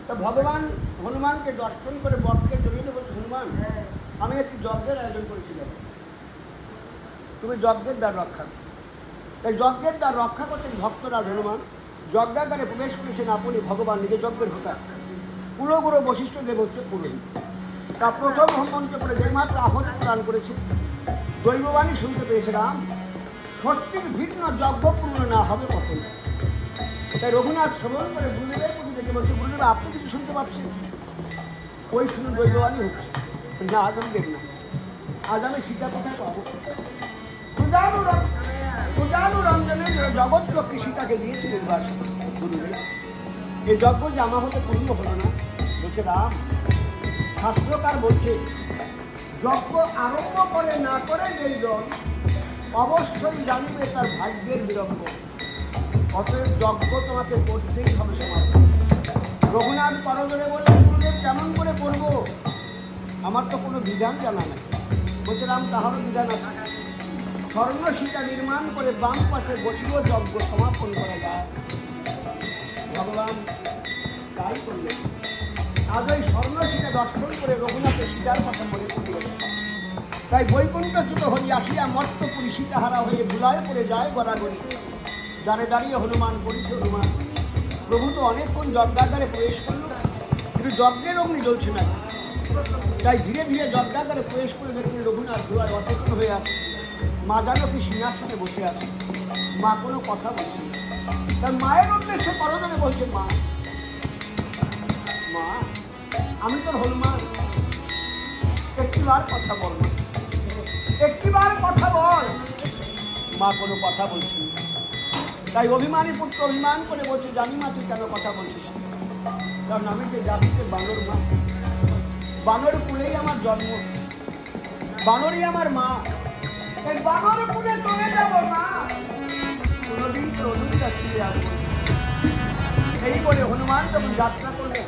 তো ভগবান হনুমানকে দর্শন করে বককে জড়িয়ে বলছে, হনুমান আমি একটি যজ্ঞের আয়োজন করেছিলাম, তুমি যজ্ঞের দ্বার রক্ষা করো। তাই যজ্ঞের দ্বার রক্ষা করতেন ভক্তরাজ হনুমান যজ্ঞাগারে প্রবেশ করেছেন আপনি ভগবান নিজের যজ্ঞের হোতা। কুলগুরু বশিষ্ঠ দেব হচ্ছে পুরোহিত। তা প্রথম মন্ত্র করে যেমাত্র আহতি প্রদান করেছে দৈববাণী শুনতে পেয়েছে, রাম স্বস্তির ভিন্ন যজ্ঞ পূর্ণ না হবে কখন। তাই রঘুনাথ শ্রবণ করে গুরুদেবের প্রতি দেখে বলছে, গুরুদেব আপনি কিছু শুনতে পাচ্ছেন? ওই শুনে দৈববাণী হচ্ছে না, আজ আমি দেখ না, আজ আমি সীতা কোথায় পাবো? রঞ্জনে জগৎ লক্ষ্মী সীতাকে দিয়েছিলেন বাস গুরুদেব। এই যজ্ঞ যে আমার হতে পূর্ণ হলো না। বলছে রাম শাস্ত্রকার বলছে যজ্ঞ আরম্ভ করে না করে যেই জন অবশ্যই জানবে তার ভাগ্যের বিলম্ব। অতএব যজ্ঞ তোমাকে করতেই হবে সমাপ্ত। রঘুনাথ করজোড়ে বললেন, গুরুদেব কেমন করে করবো? আমার তো কোনো বিধান জানা নেই। বলছে রাম তাহারও বিধান আছে। স্বর্ণ সীতা নির্মাণ করে বাম পাশে বসিও যজ্ঞ সমাপন করা যায়। ভগবান তাই করলেন। আজ ওই স্বর্ণ সীতা দর্শন করে রঘুনাথের সীতার কথা মনে পড়ে গেল। তাই বৈকুণ্ঠচ্যুত হই আসিয়া মর্তপুরী সীতাহারা হয়ে ভুলায় পড়ে যায় গড়াগড়ি। দাঁড়ে দাঁড়িয়ে হনুমান বলছে, হনুমান প্রভু তো অনেকক্ষণ যজ্ঞাগারে প্রবেশ করল, কিন্তু যজ্ঞের অগ্নি জ্বলছে না। তাই ধীরে ধীরে যজ্ঞাগারে প্রবেশ করে দেখলেন রঘুনাথ ধুলায় অচেতন হয়ে আছে। মা জানকী সিংহাসনে বসে আছে। মা কোনো কথা বলছে না। তার মায়ের উদ্দেশ্যে করজনে বলছে, মা মা আমি তোর হনুমান, একটিবার কথা বল, একটিবার কথা বল। মা কোনো কথা বলছে না। তাই অভিমানী পুত্র অভিমান করে বলছে, জানি মা তুই কেন কথা বলছিস? কারণ আমি যে জাতিতে বানর মা, বানর কুলেই আমার জন্ম, বানরই আমার মা। এই বানর কুলে চলে যাব মা, কোনোদিন তো অদূরটা ফিরে আসবো। এই বলে হনুমান যখন যাত্রা করলেন,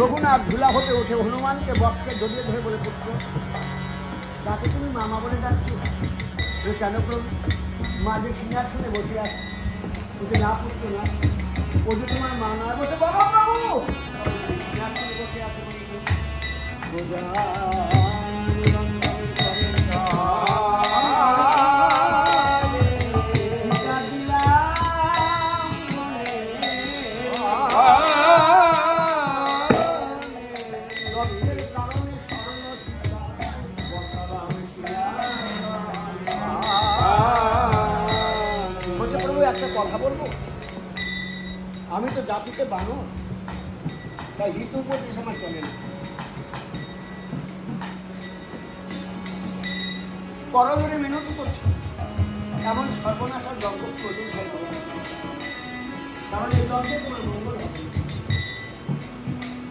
রঘুনাথ ধুলা হতে উঠে হনুমানকে বক্ষে জড়িয়ে ধরে বলে, পুত্র তাকে তুমি মামা বলে ডাকছো? কেন প্রভু? মা যে সিংহাসনে বসে আছে। বলছে না পুত্র না, ও যে তোমার মা না। বলছে বাবা প্রভু সিংহাসনে বসে আছে কথা বলবো। আমি তো জাতিতে বানর, তাই হিত উপদেশ আমার চলে না। করজোড়ে মিনতি করছে, এমন সর্বনাশার যজ্ঞ প্রতিম হয়, কারণ এই যজ্ঞে তোমার মঙ্গল হবে।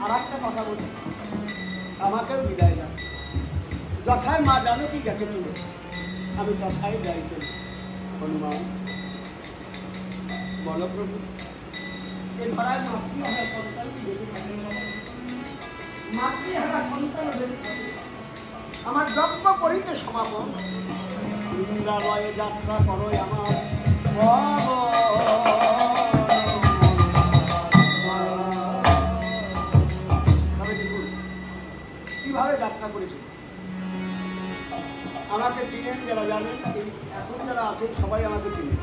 আর একটা কথা বলি, আমাকেও বিদায় দাও। যথায় মা জানকী গেছে চলে, আমি তথায় যাই চলে। হনুমান বলো প্রভু, এই ধরায় মাতৃহারা সন্তান কি বেশি থাকে? মাতৃহারা সন্তান বেশি থাকে। আমার যজ্ঞ করিতে সমাপন, ইন্দ্রালয়ে যাত্রা করো আমার কিভাবে যাত্রা করেছে। আমাকে চিনেন যারা জানেন, এখন যারা আছেন সবাই আমাকে চিনেন।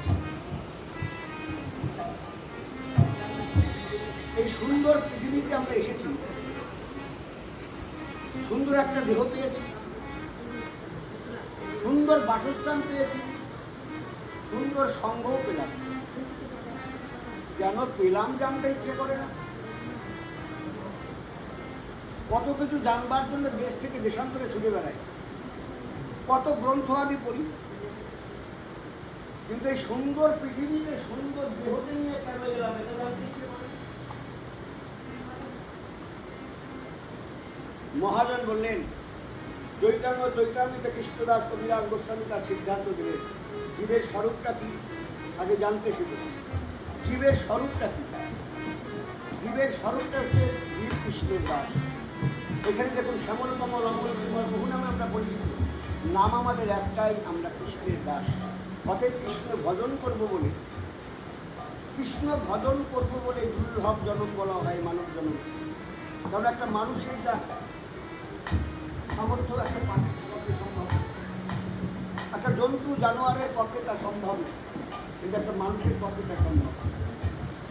এই সুন্দর পৃথিবীতে আমরা এসেছি, সুন্দর একটা দেহ পেয়েছি, সুন্দর বাসস্থান পেয়েছি, সুন্দর সঙ্গও পেলাম। কেন পেলাম জানতে ইচ্ছে করে না? কত কিছু জানবার জন্য দেশ থেকে দেশান্তরে ছুটে বেড়াই, কত গ্রন্থ আমি পড়ি, কিন্তু এই সুন্দর পৃথিবীতে সুন্দর দেহকে নিয়ে কেন এলাম এটা জানতে ইচ্ছে করে। মহাজন বললেন, চৈতন্য চৈতামৃতে কৃষ্ণদাস কবিরাজ গোস্বামী তার সিদ্ধান্ত দিলেন, জীবের স্বরূপটা কি আগে জানতে শিখুন। জীবের স্বরূপটা কি? জীবের স্বরূপটা হচ্ছে জীব কৃষ্ণের দাস। এখানে দেখুন শ্যামল কমল অমল সুমল বহু নামে আমরা পরিচিত, নাম আমাদের একটাই, আমরা কৃষ্ণের দাস। অতএব কৃষ্ণ ভজন করব বলে, কৃষ্ণ ভজন করব বলে দুর্লভ জনম বলা হয় মানব জনম। কারণ একটা মানুষের যা সামর্থ্য একটা পাখির পক্ষে সম্ভব, একটা জন্তু জানোয়ারের পক্ষে তা সম্ভব, কিন্তু একটা মানুষের পক্ষে তা সম্ভব।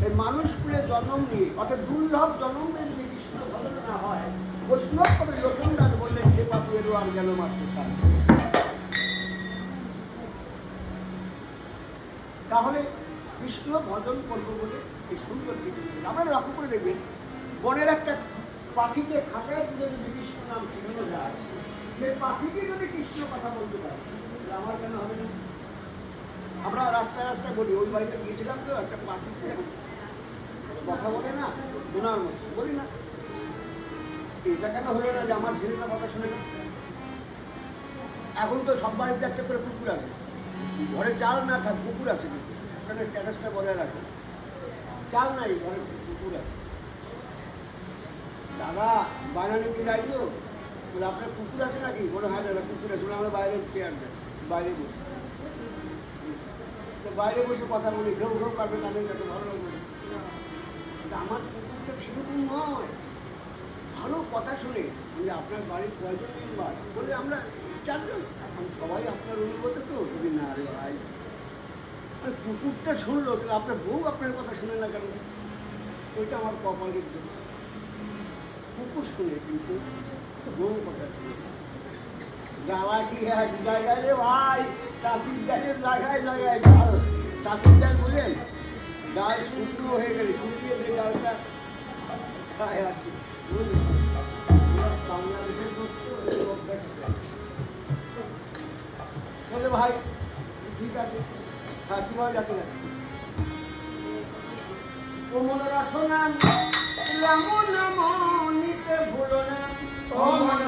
এই মানুষ কুলে জন্ম নিয়ে অর্থাৎ দুর্লভ জন্ম নিয়ে যদি কৃষ্ণ ভজন না হয়, বৈষ্ণব কবি লোকনাথ বললেন সে পাপিয়েরও আর গেল মাত্র সার। তাহলে কৃষ্ণ ভজন করবো বলে এই সুন্দর কিছু আমরা লক্ষ্য করে দেখবেন, বনের একটা পাখিকে খাতায় তুলে যদি কৃষ্ণ নাম শেখানো যায়, সেই পাখিকে যদি কৃষ্ণ কথা বলতে পারে, আমার কেন হবে না? আমরা রাস্তায় রাস্তায় বলি, ওই বাড়িতে গিয়েছিলাম তো, একটা পাখি কথা বলে না শোনার মতো, বলি না এটা কেন হলো না যে আমার ছেলেটা কথা শুনে না? এখন তো সব বাড়িতে একটা করে কুকুর আছে, ঘরে চাল না থাক কুকুর আছে, ওখানে ট্যাটাসটা বজায় রাখে, চাল নাই ঘরে কুকুর আছে। দাদা বাইরে নিতে যাইতো বলে আপনার কুকুর আছে নাকি? বলে হ্যাঁ দাদা কুকুর আছে। বলে আমরা বাইরে চেয়ার দেয়, বাইরে বসে, তো বাইরে বসে কথা বলি, ঘেউ ঘেউ কাটবে, তাদের কাছে ভালো লাগবে। আমার কুকুরটা সেরকম নয়, ভালো কথা শুনে। বলে আপনার বাড়ির কয়জন মেম্বার? বলে আমরা 4 জন। এখন সবাই আপনার অনুগত তো? যদি না রে ভাই, কুকুরটা শুনলো, তাহলে আপনার বউ আপনার কথা শুনে না কেন? ওইটা আমার কপালের জন্য। কুকুর শুনে কিন্তু বউ কথা শুনে। যাওয়া কি এক জায়গায় রে ভাই, চাষির গাছের জায়গায় জায়গায় ডাল, চাষির ডাল বুঝলেন, ডাল শুকনো হয়ে গেলে শুকিয়ে যে ডালটা খায় আর কি, বাংলাদেশের বলে ভাই ঠিক আছে, হ্যাঁ কিভাবে যাচ্ছে না ও মনে রাখো না, রাম নাম নিতে ভুলো না, ও মনে